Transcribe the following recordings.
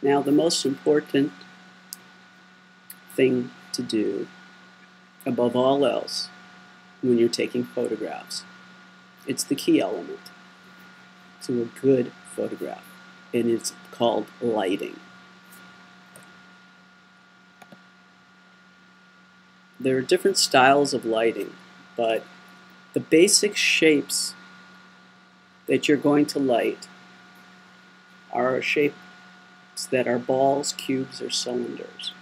Now, the most important thing to do, above all else, when you're taking photographs, it's the key element to a good photograph, and it's called lighting. There are different styles of lighting, but the basic shapes that you're going to light are shapes that are balls, cubes, or cylinders.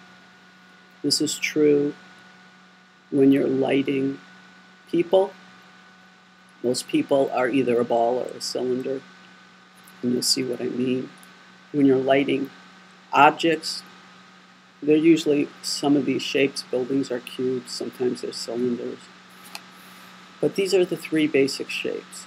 This is true when you're lighting people. Most people are either a ball or a cylinder, and you'll see what I mean. When you're lighting objects, they're usually some of these shapes. Buildings are cubes, sometimes they're cylinders. But these are the three basic shapes.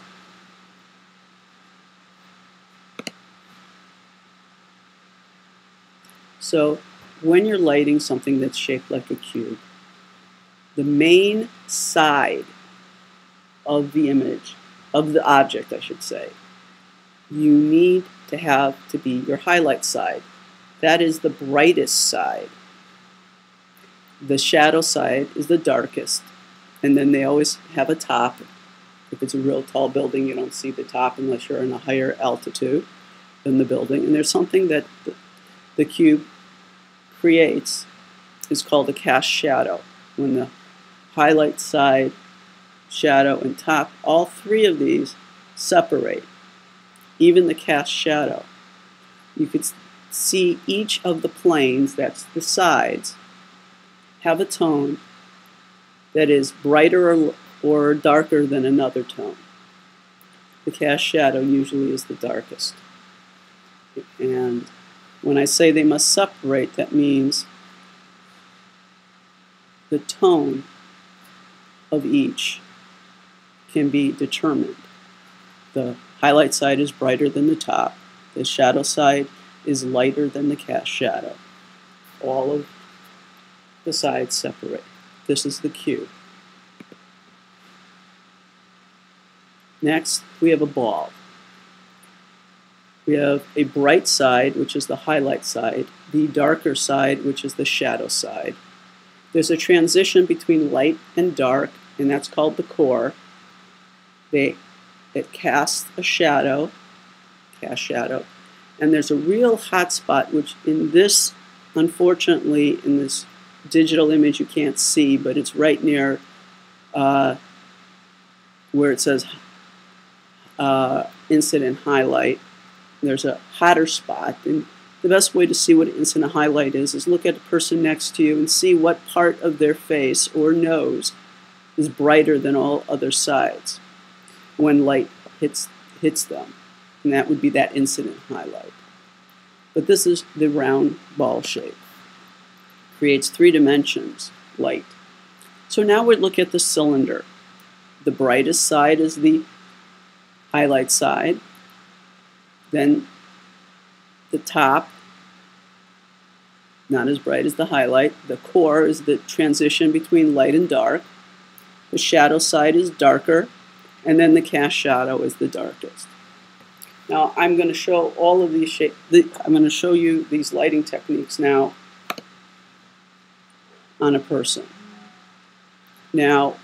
So when you're lighting something that's shaped like a cube, the main side of the image, of the object I should say, you need to have to be your highlight side. That is the brightest side. The shadow side is the darkest, and then they always have a top. If it's a real tall building, you don't see the top unless you're in a higher altitude than the building. And there's something that the cube creates is called a cast shadow. When the highlight side, shadow, and top, all three of these separate, even the cast shadow. You could see each of the planes, that's the sides, have a tone that is brighter or darker than another tone. The cast shadow usually is the darkest. And when I say they must separate, that means the tone of each can be determined. The highlight side is brighter than the top. The shadow side is lighter than the cast shadow. All of the sides separate. This is the cube. Next, we have a ball. We have a bright side, which is the highlight side, the darker side, which is the shadow side. There's a transition between light and dark, and that's called the core. It casts a shadow, cast shadow, and there's a real hot spot, which in this, unfortunately, in this digital image you can't see, but it's right near where it says incident highlight. There's a hotter spot, and the best way to see what incident highlight is look at the person next to you and see what part of their face or nose is brighter than all other sides when light hits them, and that would be that incident highlight. But this is the round ball shape. Creates three dimensions, light. So now we look at the cylinder. The brightest side is the highlight side. Then the top, not as bright as the highlight. The core is the transition between light and dark. The shadow side is darker, and then the cast shadow is the darkest. Now I'm going to show all of these I'm going to show you these lighting techniques now on a person. Now,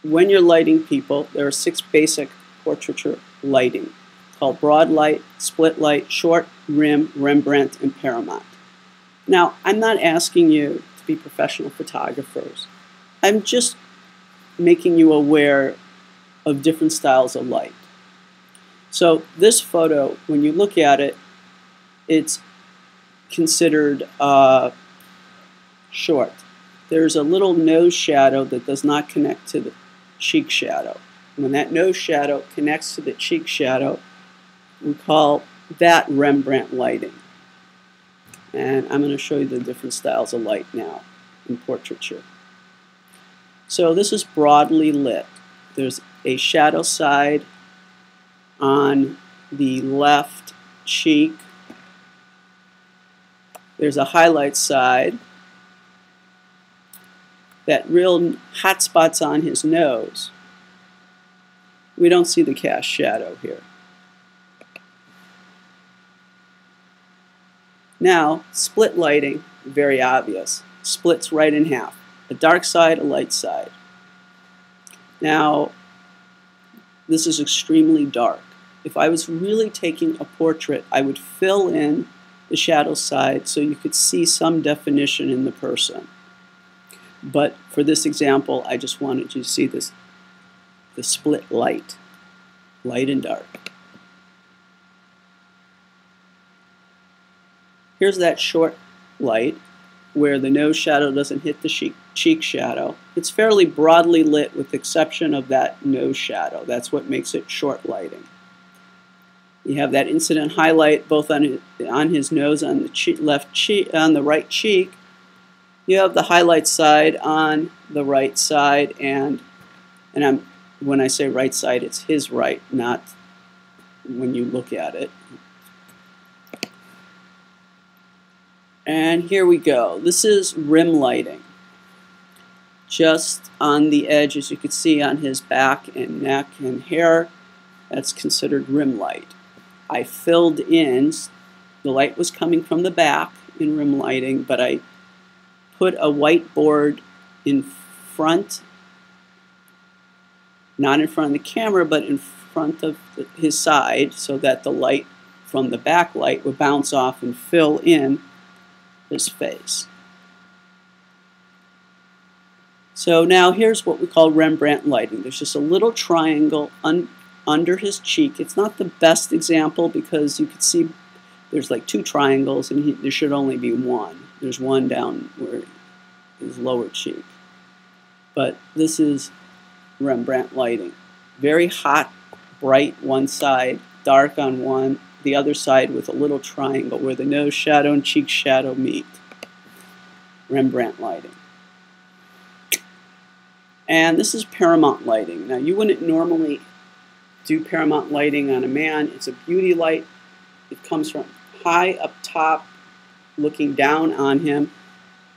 when you're lighting people, there are 6 basic portraiture lighting, called broad light, split light, short, rim, Rembrandt, and Paramount. Now, I'm not asking you to be professional photographers. I'm just making you aware of different styles of light. So this photo, when you look at it, it's considered short. There's a little nose shadow that does not connect to the cheek shadow. When that nose shadow connects to the cheek shadow, we call that Rembrandt lighting. And I'm going to show you the different styles of light now in portraiture. So this is broadly lit. There's a shadow side on the left cheek. There's a highlight side. That real hot spot's on his nose. We don't see the cast shadow here. Now, split lighting, very obvious. Splits right in half. A dark side, a light side. Now, this is extremely dark. If I was really taking a portrait, I would fill in the shadow side so you could see some definition in the person. But for this example, I just wanted you to see the split light and dark. Here's that short light where the nose shadow doesn't hit the cheek shadow. It's fairly broadly lit with the exception of that nose shadow. That's what makes it short lighting. You have that incident highlight both on his nose, on the on the right cheek. You have the highlight side on the right side, and when I say right side, it's his right, not when you look at it. And here we go. This is rim lighting. Just on the edge, as you can see on his back and neck and hair, that's considered rim light. I filled in, the light was coming from the back in rim lighting, but I put a white board in front, not in front of the camera, but in front of his side, so that the light from the backlight would bounce off and fill in his face. So now here's what we call Rembrandt lighting. There's just a little triangle under his cheek. It's not the best example because you can see there's like two triangles and there should only be one. There's one down where his lower cheek. But this is Rembrandt lighting. Very hot, bright one side, dark on one, the other side with a little triangle where the nose shadow and cheek shadow meet. Rembrandt lighting. And this is Paramount lighting. Now you wouldn't normally do Paramount lighting on a man. It's a beauty light. It comes from high up top looking down on him,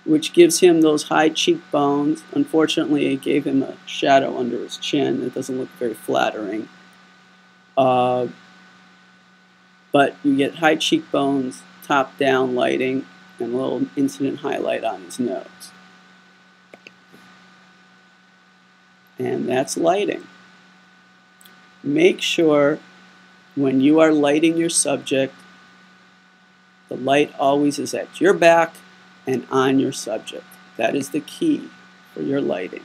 which gives him those high cheekbones. Unfortunately, it gave him a shadow under his chin. It doesn't look very flattering. But you get high cheekbones, top-down lighting, and a little incident highlight on his nose. And that's lighting. Make sure when you are lighting your subject, the light always is at your back and on your subject. That is the key for your lighting.